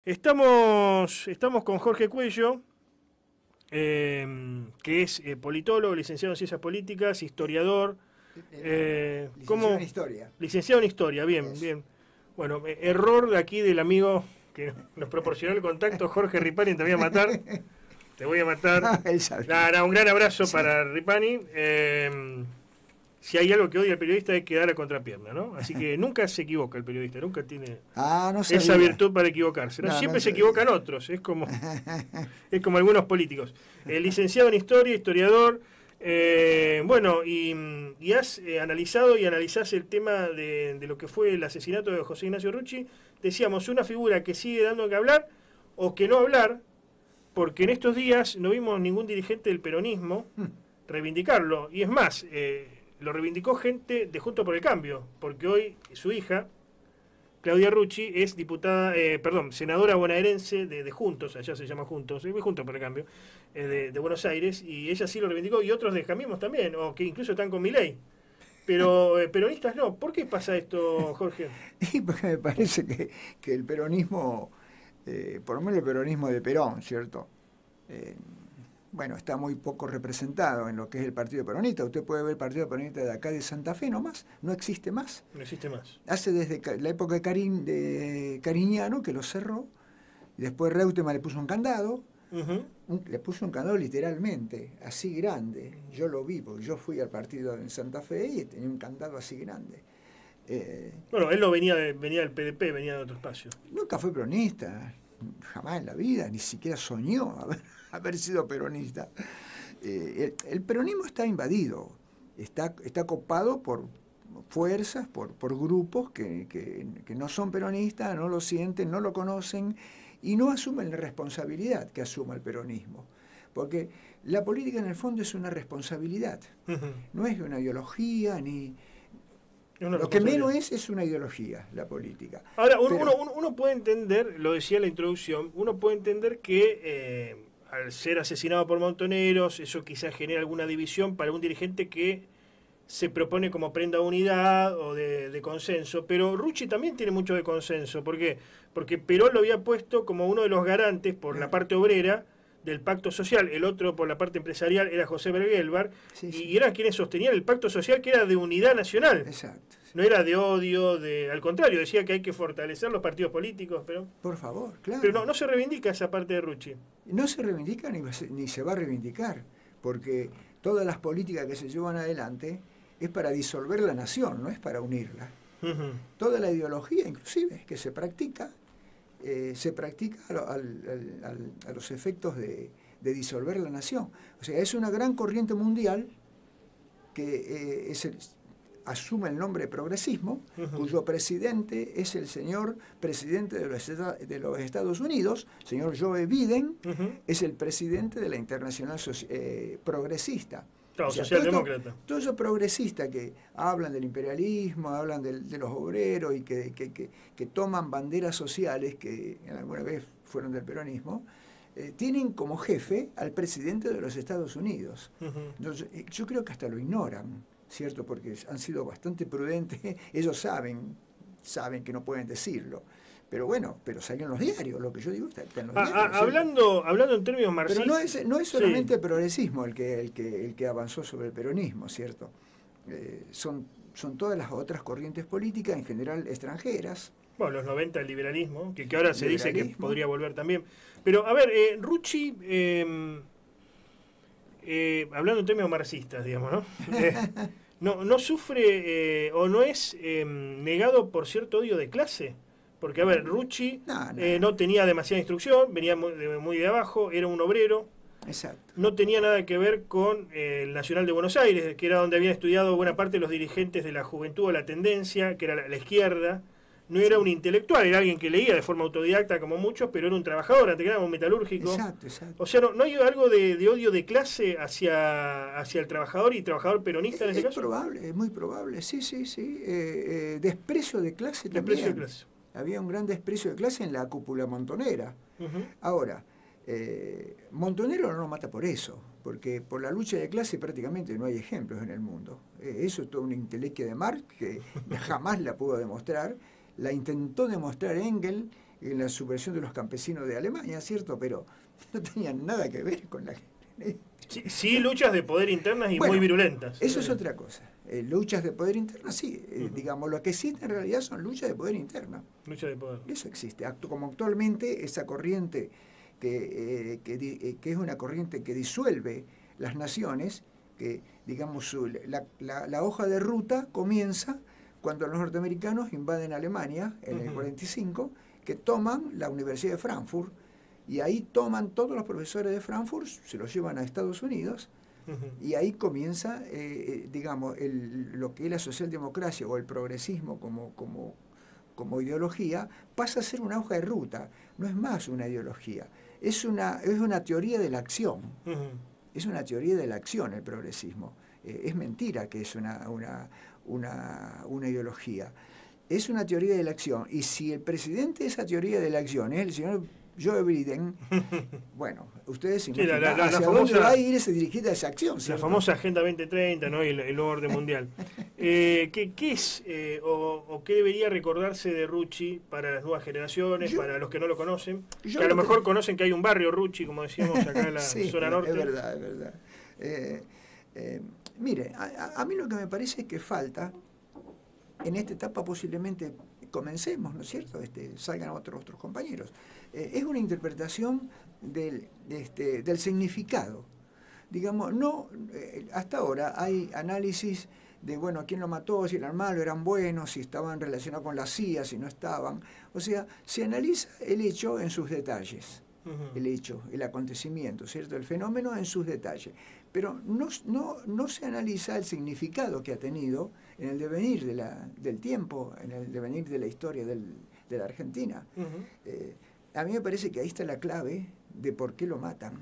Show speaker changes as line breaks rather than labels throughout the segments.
Estamos con Jorge Cuello, que es politólogo, licenciado en Ciencias Políticas, historiador.
Licenciado en Historia.
Licenciado en Historia, bien,
Eso.
bien. Bueno, error de aquí del amigo que nos proporcionó el contacto, Jorge Ripani, te voy a matar. Te voy a matar. Un gran abrazo para Ripani. Si hay algo que odia el periodista es que da la contrapierna, ¿no? Así que nunca se equivoca el periodista, nunca tiene esa virtud para equivocarse, ¿no? Siempre se equivocan otros, es como algunos políticos. Licenciado en Historia, historiador, y has analizado y analizás el tema de lo que fue el asesinato de José Ignacio Rucci. Decíamos, una figura que sigue dando que hablar o que no hablar, porque en estos días no vimos ningún dirigente del peronismo reivindicarlo, y es más, lo reivindicó gente de Juntos por el Cambio, porque hoy su hija, Claudia Rucci, es senadora bonaerense de Juntos, allá se llama Juntos por el Cambio, de Buenos Aires, y ella sí lo reivindicó, y otros de Cambiemos también, o que incluso están con Milei. Pero peronistas no. ¿Por qué pasa esto, Jorge?
Y porque me parece que el peronismo, por lo menos el peronismo de Perón, ¿cierto? Está muy poco representado en lo que es el Partido Peronista. Usted puede ver el Partido Peronista de acá de Santa Fe nomás, no existe más.
No existe más.
Hace desde la época de Cariñano, que lo cerró, y después Reutemann le puso un candado, le puso un candado literalmente, así grande. Yo lo vi, porque yo fui al partido en Santa Fe y tenía un candado así grande.
Él no venía del PDP, venía de otro espacio.
Nunca fue peronista, jamás en la vida, ni siquiera soñó haber sido peronista. El peronismo está invadido, está copado por fuerzas, por grupos que no son peronistas, no lo sienten, no lo conocen y no asumen la responsabilidad que asuma el peronismo. Porque la política en el fondo es una responsabilidad, no es una ideología ni... Lo que menos es una ideología, la política.
Ahora, uno puede entender, lo decía en la introducción, uno puede entender que al ser asesinado por montoneros, eso quizás genera alguna división para un dirigente que se propone como prenda de unidad o de consenso, pero Rucci también tiene mucho de consenso. ¿Por qué? Porque Perón lo había puesto como uno de los garantes por la parte obrera del pacto social, el otro por la parte empresarial era José Bergelbar, y eran quienes sostenían el pacto social, que era de unidad nacional.
Exacto.
No era de odio, al contrario, decía que hay que fortalecer los partidos políticos, pero...
Por favor, claro.
Pero no se reivindica esa parte de Rucci.
No se reivindica ni se va a reivindicar, porque todas las políticas que se llevan adelante es para disolver la nación, no es para unirla. Toda la ideología, inclusive, que se practica a los efectos de disolver la nación. O sea, es una gran corriente mundial que asume el nombre de progresismo, cuyo presidente es el señor presidente de los Estados Unidos, señor Joe Biden, es el presidente de la Internacional Progresista.
Claro, socialdemócrata.
Todos esos progresistas que hablan del imperialismo, hablan de los obreros y que toman banderas sociales que alguna vez fueron del peronismo, tienen como jefe al presidente de los Estados Unidos. Entonces, yo creo que hasta lo ignoran, ¿cierto? Porque han sido bastante prudentes. Ellos saben que no pueden decirlo. Pero salió en los diarios, lo que yo digo está en los diarios.
Hablando en términos marxistas...
Pero no es solamente el progresismo el que avanzó sobre el peronismo, ¿cierto? Son todas las otras corrientes políticas, en general extranjeras.
Bueno, los 90 el liberalismo, que ahora se dice que podría volver también. Pero, a ver, Rucci, hablando en términos marxistas, digamos, ¿no? no sufre o no es negado por cierto odio de clase. Porque, a ver, Rucci no tenía demasiada instrucción, venía muy de abajo, era un obrero.
Exacto.
No tenía nada que ver con el Nacional de Buenos Aires, que era donde habían estudiado buena parte de los dirigentes de la juventud o la tendencia, que era la izquierda. No era un intelectual, era alguien que leía de forma autodidacta como muchos, pero era un trabajador, antes que nada un metalúrgico.
Exacto.
O sea, ¿no hay algo de odio de clase hacia el trabajador y trabajador peronista en ese caso?
Es muy probable, sí. Desprecio de clase también.
Desprecio de clase.
Había un gran desprecio de clase en la cúpula montonera. Ahora, Montonero no lo mata por eso, porque por la lucha de clase prácticamente no hay ejemplos en el mundo. Eso es toda una intelequia de Marx que jamás la pudo demostrar. La intentó demostrar Engels en la subversión de los campesinos de Alemania, ¿cierto? Pero no tenían nada que ver con la...
Sí, sí, luchas de poder internas y
Bueno,
muy virulentas.
Eso es otra cosa. Luchas de poder interna, sí. Digamos, lo que existe en realidad son luchas de poder interna.
Lucha de poder.
Eso existe. Como actualmente esa corriente que es una corriente que disuelve las naciones, que digamos la hoja de ruta comienza cuando los norteamericanos invaden Alemania en el 45, que toman la Universidad de Frankfurt, y ahí toman todos los profesores de Frankfurt, se los llevan a Estados Unidos, y ahí comienza, digamos, lo que es la socialdemocracia o el progresismo como ideología, pasa a ser una hoja de ruta, no es más una ideología, es una teoría de la acción. Es una teoría de la acción el progresismo. Es mentira que es una ideología. Es una teoría de la acción. Y si el presidente de esa teoría de la acción es el señor Joe Biden, bueno, ustedes se imaginan hacia dónde va a ir ese dirigida a esa acción, ¿cierto?
La famosa Agenda 2030, ¿no? Y el nuevo orden mundial. ¿Qué es o qué debería recordarse de Rucci para las nuevas generaciones, para los que no lo conocen? Que a lo mejor conocen que hay un barrio Rucci, como decíamos acá en la zona norte.
Es verdad, es verdad. Mire, a mí lo que me parece es que falta, en esta etapa posiblemente comencemos, ¿no es cierto? Salgan otros compañeros. Es una interpretación del significado. Digamos, no, hasta ahora hay análisis de, bueno, quién lo mató, si eran malos, eran buenos, si estaban relacionados con la CIA, si no estaban. O sea, se analiza el hecho en sus detalles. El hecho, el acontecimiento, ¿cierto? El fenómeno en sus detalles. Pero no se analiza el significado que ha tenido en el devenir del tiempo, en el devenir de la historia de la Argentina. A mí me parece que ahí está la clave de por qué lo matan.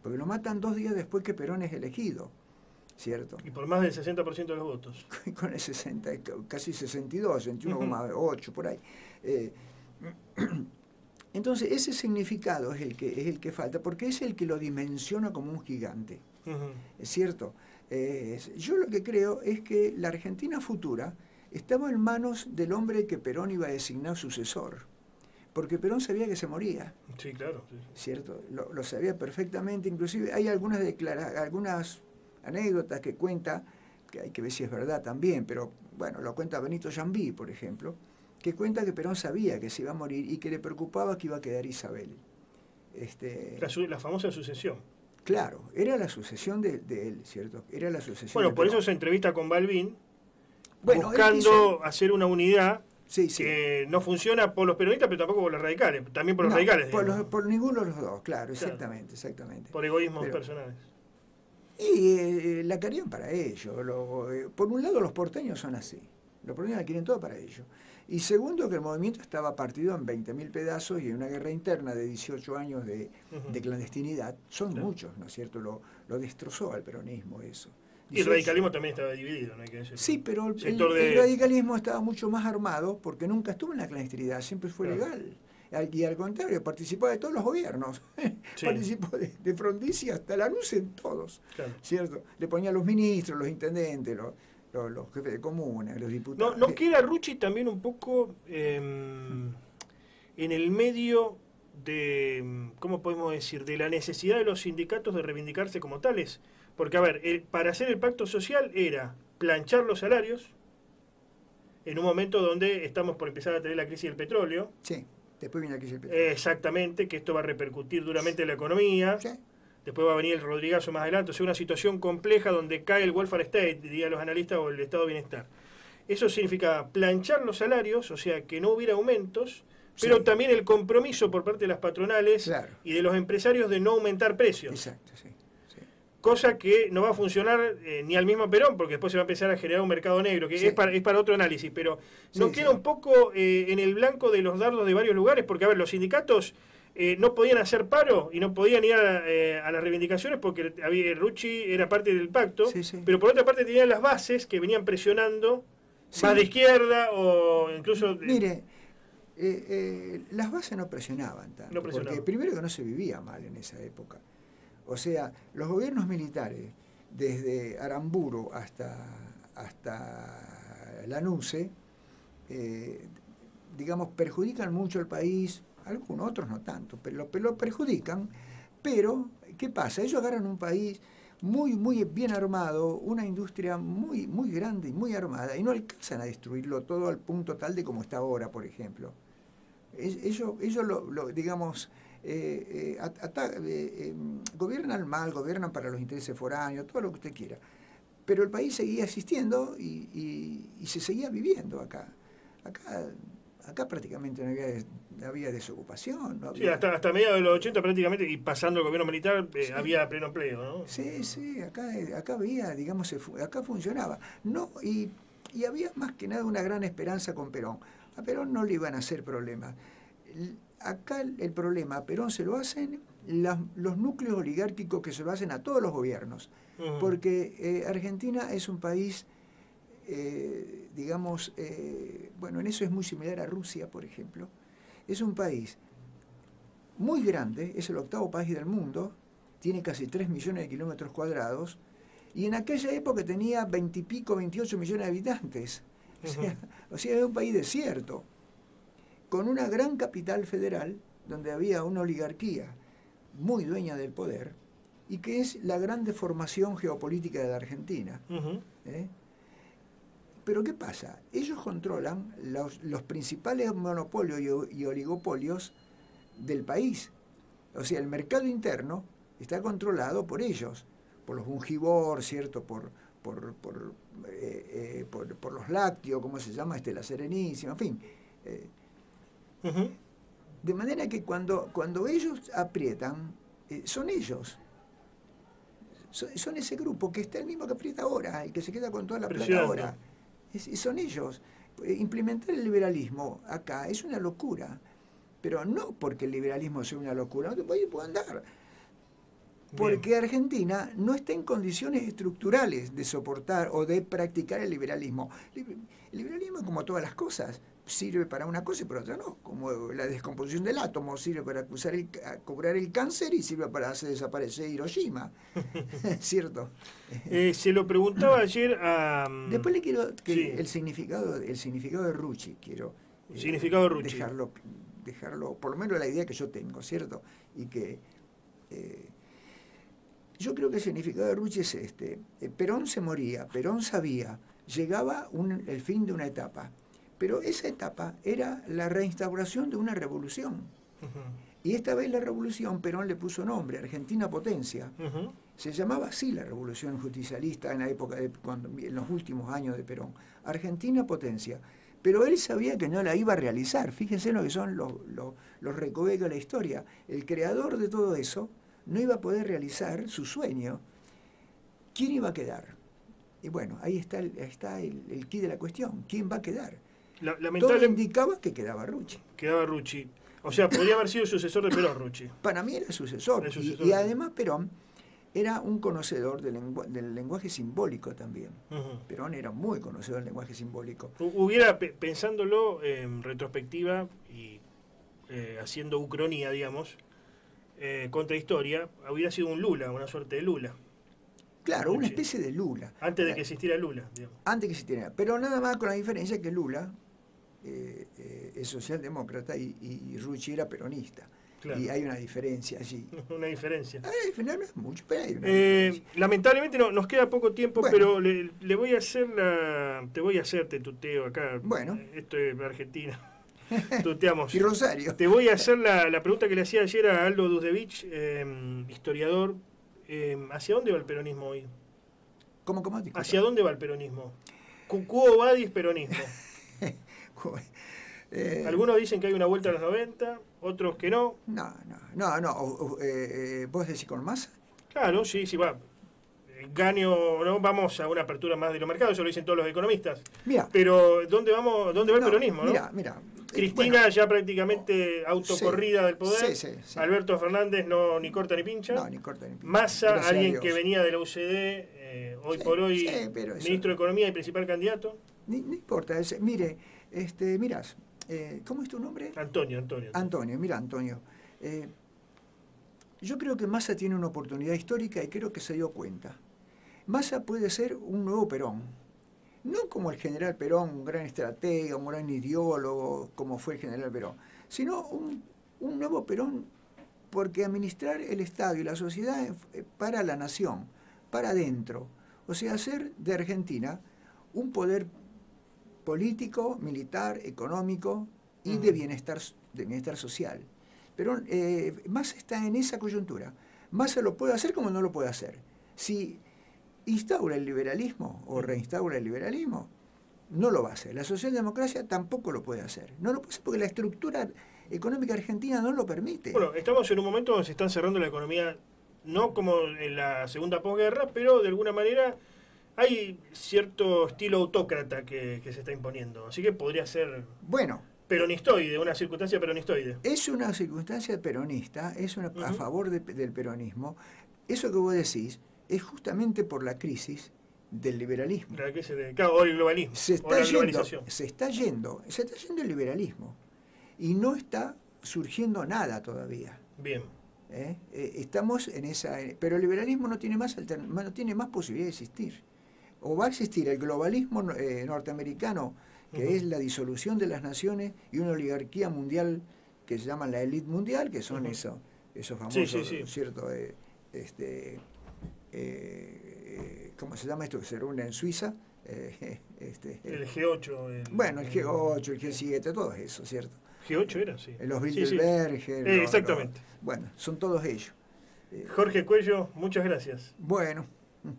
Porque lo matan 2 días después que Perón es elegido, ¿cierto?
Y por más del 60% de los votos.
Con el 60, casi 62, 21,8 por ahí. Entonces, ese significado es el que falta, porque es el que lo dimensiona como un gigante. ¿Es cierto? Yo lo que creo es que la Argentina futura estaba en manos del hombre que Perón iba a designar sucesor. Porque Perón sabía que se moría.
Sí, claro. Sí.
¿Cierto? Lo sabía perfectamente. Inclusive hay algunas anécdotas que cuenta, que hay que ver si es verdad también, pero bueno, lo cuenta Benito Jambí, por ejemplo, que cuenta que Perón sabía que se iba a morir y que le preocupaba que iba a quedar Isabel.
La famosa sucesión.
Claro, era la sucesión de él, ¿cierto? Era la sucesión.
Bueno, por eso se entrevista con Balbín, buscando hacer una unidad que no funciona por los peronistas, pero tampoco por los radicales, también por los radicales.
Por ninguno de los dos, claro, exactamente.
Por egoísmos personales.
Y la querían para ellos. Por un lado, los porteños son así. Los porteños la quieren todo para ellos. Y segundo, que el movimiento estaba partido en 20.000 pedazos y en una guerra interna de 18 años de clandestinidad. Son muchos, ¿no es cierto? Lo destrozó al peronismo eso.
Y el radicalismo también estaba dividido, ¿no hay que decir?
Sí, pero el radicalismo estaba mucho más armado porque nunca estuvo en la clandestinidad, siempre fue legal. Y al contrario, participó de todos los gobiernos. Sí. Participó de Frondizi hasta Lanús en todos. Claro. ¿Cierto? Le ponía a los ministros, los intendentes, los jefes de comunas, los diputados.
¿No queda Rucci también un poco en el medio de, ¿cómo podemos decir?, de la necesidad de los sindicatos de reivindicarse como tales? Porque, a ver, para hacer el pacto social era planchar los salarios en un momento donde estamos por empezar a tener la crisis del petróleo.
Sí, después viene la crisis del petróleo.
Exactamente, que esto va a repercutir duramente en la economía. Sí. Después va a venir el Rodrigazo más adelante. O sea, una situación compleja donde cae el welfare state, dirían los analistas, o el estado de bienestar. Eso significaba planchar los salarios, o sea, que no hubiera aumentos, pero también el compromiso por parte de las patronales y de los empresarios de no aumentar precios.
Exacto, sí.
Cosa que no va a funcionar ni al mismo Perón, porque después se va a empezar a generar un mercado negro, que es para otro análisis, pero queda un poco en el blanco de los dardos de varios lugares, porque, a ver, los sindicatos no podían hacer paro y no podían ir a las reivindicaciones porque Rucci era parte del pacto, pero por otra parte tenían las bases que venían presionando más de izquierda o incluso...
Mire, las bases no presionaban tanto, porque primero que no se vivía mal en esa época. O sea, los gobiernos militares, desde Aramburu hasta Lanuse, digamos, perjudican mucho al país, algunos, otros no tanto, pero lo perjudican. Pero, ¿qué pasa? Ellos agarran un país muy, muy bien armado, una industria muy, muy grande y muy armada, y no alcanzan a destruirlo todo al punto tal de como está ahora, por ejemplo. Ellos digamos, gobiernan mal, gobiernan para los intereses foráneos, todo lo que usted quiera. Pero el país seguía existiendo y se seguía viviendo acá. Acá prácticamente no había desocupación. No había...
Sí, hasta mediados de los 80 prácticamente, y pasando el gobierno militar, sí, había pleno empleo, ¿no?
Sí, acá había, digamos, acá funcionaba. No, y había más que nada una gran esperanza con Perón. A Perón no le iban a hacer problemas. Acá el problema a Perón se lo hacen los núcleos oligárquicos que se lo hacen a todos los gobiernos. Porque Argentina es un país, digamos, bueno, en eso es muy similar a Rusia, por ejemplo. Es un país muy grande, es el 8º país del mundo, tiene casi 3 millones de kilómetros cuadrados, y en aquella época tenía 20 y pico, 28 millones de habitantes. O sea, es un país desierto, con una gran capital federal, donde había una oligarquía muy dueña del poder, y que es la gran deformación geopolítica de la Argentina. Pero ¿qué pasa? Ellos controlan los principales monopolios y oligopolios del país. O sea, el mercado interno está controlado por ellos, por los Bungibor, ¿cierto? Por los lácteos, ¿cómo se llama? La Serenísima, en fin. De manera que cuando ellos aprietan, son ellos. Son ese grupo que está el mismo que aprieta ahora, el que se queda con toda la plata ahora. Son ellos. Implementar el liberalismo acá es una locura, pero no porque el liberalismo sea una locura, no te puede andar. Porque Argentina no está en condiciones estructurales de soportar o de practicar el liberalismo. El liberalismo, como todas las cosas, sirve para una cosa y para otra no. Como la descomposición del átomo sirve para curar el cáncer y sirve para hacer desaparecer Hiroshima. ¿Cierto?
Se lo preguntaba ayer a...
Después le quiero el significado de Rucci, quiero
significado de Rucci.
Dejarlo, por lo menos la idea que yo tengo, ¿cierto? Y que yo creo que el significado de Rucci es este. Perón se moría, Perón sabía, llegaba el fin de una etapa. Pero esa etapa era la reinstauración de una revolución. Y esta vez la revolución, Perón le puso nombre, Argentina Potencia. Se llamaba así la revolución justicialista en la época en los últimos años de Perón. Argentina Potencia. Pero él sabía que no la iba a realizar. Fíjense lo que son los recovecos de la historia. El creador de todo eso no iba a poder realizar su sueño. ¿Quién iba a quedar? Y bueno, ahí está el quid de la cuestión. ¿Quién va a quedar? Todo indicaba que quedaba Rucci.
Quedaba Rucci. O sea, podría haber sido el sucesor de Perón, Rucci.
Para mí era el sucesor. Y además Perón era un conocedor del lenguaje simbólico también. Perón era muy conocedor del lenguaje simbólico.
Pensándolo en retrospectiva y haciendo ucronía, digamos, contrahistoria, hubiera sido un Lula, una suerte de Lula.
Claro, una especie de Lula.
Antes de que existiera Lula, digamos.
Antes que existiera. Pero nada más con la diferencia que Lula es socialdemócrata y Rucci era peronista. Claro. Y hay una diferencia allí.
Una diferencia.
No es mucho, pero hay una diferencia.
Lamentablemente nos queda poco tiempo, bueno, pero le voy a hacer te tuteo acá.
Bueno.
Esto es Argentina. Tuteamos.
Y Rosario.
Te voy a hacer la pregunta que le hacía ayer a Aldo Dudevich, historiador. ¿Hacia dónde va el peronismo hoy?
¿Cómo?
¿Hacia dónde va el peronismo? Quo vadis peronismo? Algunos dicen que hay una vuelta a los 90, otros que no.
No. ¿Vos decís con Massa?
Claro, sí, va. ¿No? Vamos a una apertura más de los mercados, eso lo dicen todos los economistas. Mirá, pero ¿dónde va el peronismo?
Mira.
Cristina ya prácticamente autocorrida del poder.
Sí.
Alberto Fernández ni corta ni pincha.
No, ni corta ni pincha.
Massa, alguien que venía de la UCD, hoy por hoy ministro de Economía y principal candidato.
No importa. Mire, mirás, ¿cómo es tu nombre?
Antonio.
Mira, Antonio. Yo creo que Massa tiene una oportunidad histórica y creo que se dio cuenta. Massa puede ser un nuevo Perón. No como el general Perón, un gran estratega, un gran ideólogo, como fue el general Perón, sino un nuevo Perón, porque administrar el Estado y la sociedad para la nación, para adentro. O sea, hacer de Argentina un poder político, militar, económico y de bienestar social. Pero Massa está en esa coyuntura. Massa lo puede hacer como no lo puede hacer. Si instaura el liberalismo o reinstaura el liberalismo, no lo va a hacer. La socialdemocracia tampoco lo puede hacer. No lo puede hacer porque la estructura económica argentina no lo permite.
Bueno, estamos en un momento donde se están cerrando la economía, no como en la segunda posguerra, pero de alguna manera hay cierto estilo autócrata que se está imponiendo. Así que podría ser peronistoide, una circunstancia peronistoide.
Es una circunstancia peronista, es a favor del peronismo. Eso que vos decís es justamente por la crisis del liberalismo.
O el globalismo.
Se está yendo el liberalismo y no está surgiendo nada todavía.
Bien.
Estamos en esa... Pero el liberalismo no tiene más posibilidad de existir. O va a existir el globalismo norteamericano, que es la disolución de las naciones, y una oligarquía mundial que se llama la élite mundial, que son esos famosos, ¿cierto? ¿Cómo se llama esto? Que se reúne en Suiza.
El G8.
Bueno, el G8, el G7, todo eso, ¿cierto?
G8 era, sí.
Los Bilderberg.
Exactamente.
Bueno, son todos ellos.
Jorge Cuello, muchas gracias.
Bueno.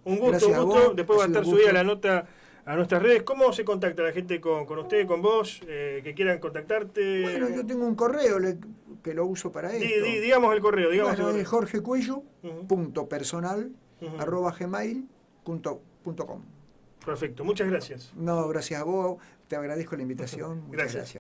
Un gusto. Después va a estar subida la nota a nuestras redes. ¿Cómo se contacta la gente con usted, con vos, que quieran contactarte?
Bueno, yo tengo un correo que lo uso para esto.
Digamos el correo.
Es jorgecuello.personal@gmail.com.
Perfecto, muchas gracias.
No, gracias a vos. Te agradezco la invitación. Muchas gracias.